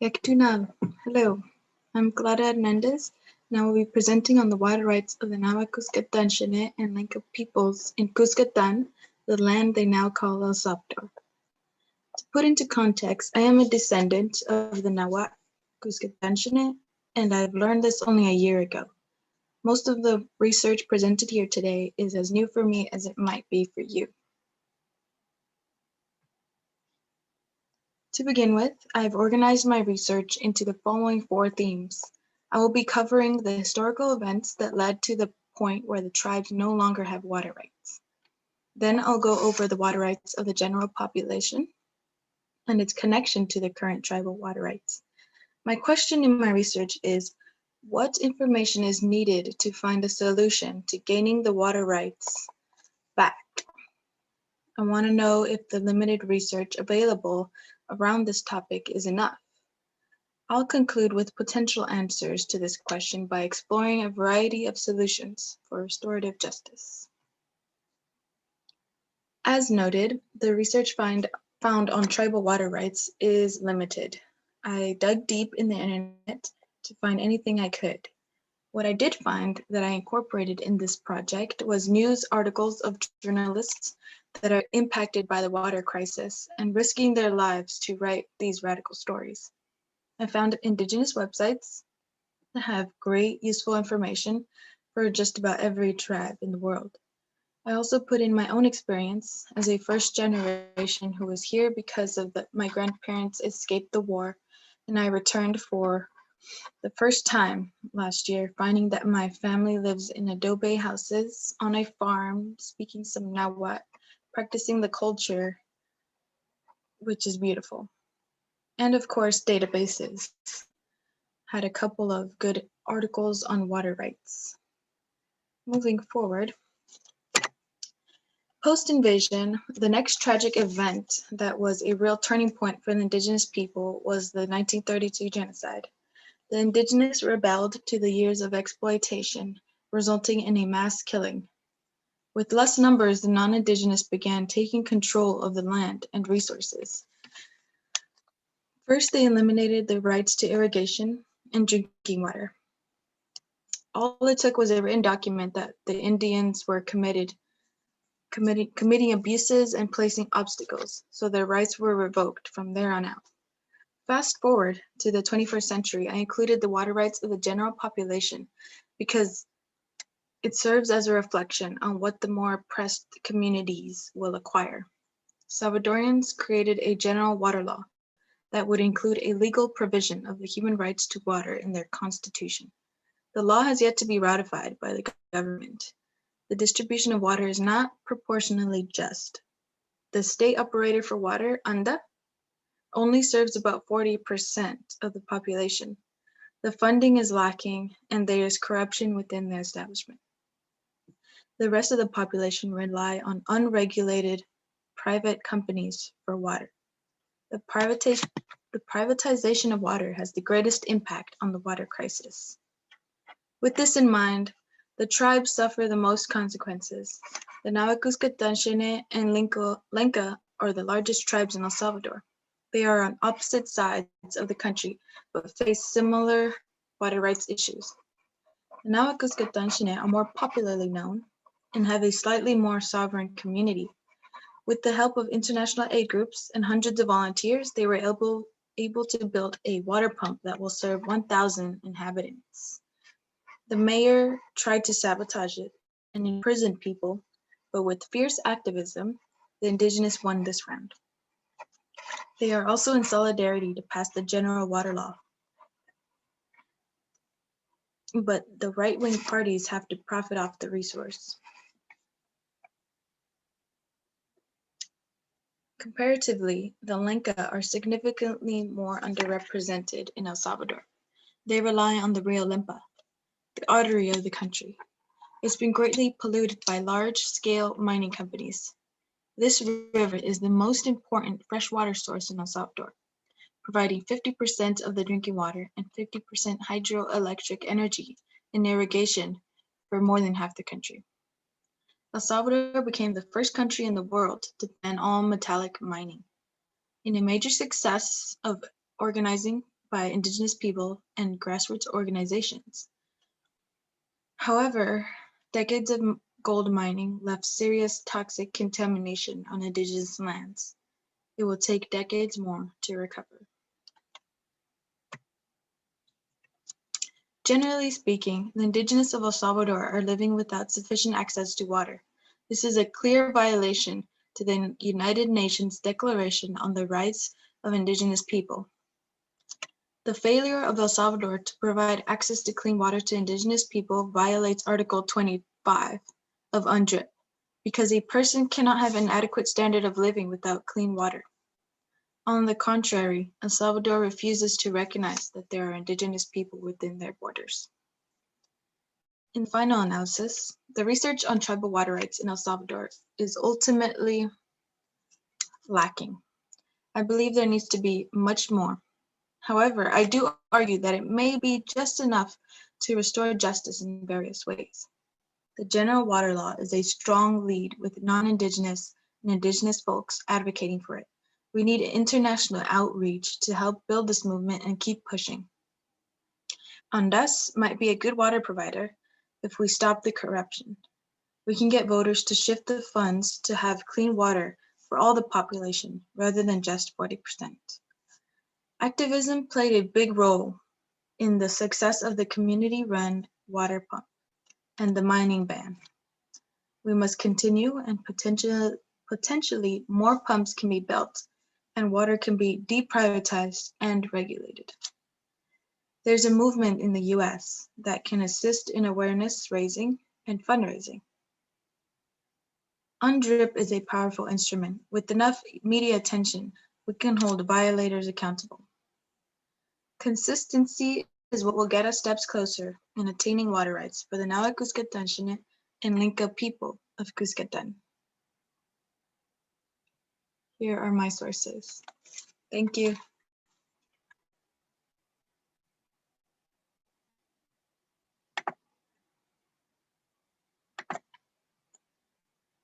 Yaktunam. Hello, I'm Clara Hernandez, and I will be presenting on the water rights of the Nawakuskatanchanej Lenca peoples in Cuscatan, the land they now call El Salvador. To put into context, I am a descendant of the Nawakuskatanchanej, and I've learned this only a year ago. Most of the research presented here today is as new for me as it might be for you. To begin with, I have organized my research into the following 4 themes. I will be covering the historical events that led to the point where the tribes no longer have water rights. Then I'll go over the water rights of the general population and its connection to the current tribal water rights. My question in my research is, what information is needed to find a solution to gaining the water rights back? I want to know if the limited research available around this topic is enough. I'll conclude with potential answers to this question by exploring a variety of solutions for restorative justice. As noted, the research found on tribal water rights is limited. I dug deep in the internet to find anything I could. What I did find that I incorporated in this project was news articles of journalists that are impacted by the water crisis and risking their lives to write these radical stories. I found Indigenous websites that have great useful information for just about every tribe in the world. I also put in my own experience as a first generation who was here because of my grandparents escaped the war, and I returned for the first time last year, finding that my family lives in adobe houses on a farm, speaking some Nahuatl, practicing the culture, which is beautiful. And of course, databases. Had a couple of good articles on water rights. Moving forward, post-invasion, the next tragic event that was a real turning point for the indigenous people was the 1932 genocide. The indigenous rebelled to the years of exploitation, resulting in a mass killing. With less numbers, the non-indigenous began taking control of the land and resources. First, they eliminated the rights to irrigation and drinking water. All it took was a written document that the Indians were committing abuses and placing obstacles, so their rights were revoked from there on out. Fast forward to the 21st century, I included the water rights of the general population because it serves as a reflection on what the more oppressed communities will acquire. Salvadorians created a general water law that would include a legal provision of the human rights to water in their constitution. The law has yet to be ratified by the government. The distribution of water is not proportionally just. The state operator for water, ANDA, only serves about 40% of the population. The funding is lacking, and there is corruption within the establishment. The rest of the population rely on unregulated private companies for water. The privatization of water has the greatest impact on the water crisis. With this in mind, the tribes suffer the most consequences. The Nawakuskatanchanej and Lenca are the largest tribes in El Salvador. They are on opposite sides of the country, but face similar water rights issues. The Nawakuskatanchanej are more popularly known and have a slightly more sovereign community. With the help of international aid groups and hundreds of volunteers, they were able to build a water pump that will serve 1,000 inhabitants. The mayor tried to sabotage it and imprison people, but with fierce activism, the indigenous won this round. They are also in solidarity to pass the general water law. But the right-wing parties have to profit off the resource. Comparatively, the Lenca are significantly more underrepresented in El Salvador. They rely on the Rio Lempa, the artery of the country. It's been greatly polluted by large-scale mining companies. This river is the most important freshwater source in El Salvador, providing 50% of the drinking water and 50% hydroelectric energy and irrigation for more than half the country. El Salvador became the first country in the world to ban all metallic mining. In a major success of organizing by indigenous people and grassroots organizations. However, decades of gold mining left serious toxic contamination on indigenous lands. It will take decades more to recover. Generally speaking, the indigenous of El Salvador are living without sufficient access to water. This is a clear violation to the United Nations Declaration on the Rights of Indigenous People. The failure of El Salvador to provide access to clean water to indigenous people violates Article 25 of UNDRIP, because a person cannot have an adequate standard of living without clean water. On the contrary, El Salvador refuses to recognize that there are indigenous people within their borders. In the final analysis, the research on tribal water rights in El Salvador is ultimately lacking. I believe there needs to be much more. However, I do argue that it may be just enough to restore justice in various ways. The General Water Law is a strong lead with non-Indigenous and Indigenous folks advocating for it. We need international outreach to help build this movement and keep pushing. Honduras might be a good water provider if we stop the corruption. We can get voters to shift the funds to have clean water for all the population rather than just 40%. Activism played a big role in the success of the community-run water pump and the mining ban. We must continue, and potentially more pumps can be built and water can be deprivatized and regulated. There's a movement in the US that can assist in awareness raising and fundraising. UNDRIP is a powerful instrument. With enough media attention, we can hold violators accountable. Consistency is what will get us steps closer in attaining water rights for the Nawakuskatanchanej Lenca people of Kuskatan. Here are my sources. Thank you.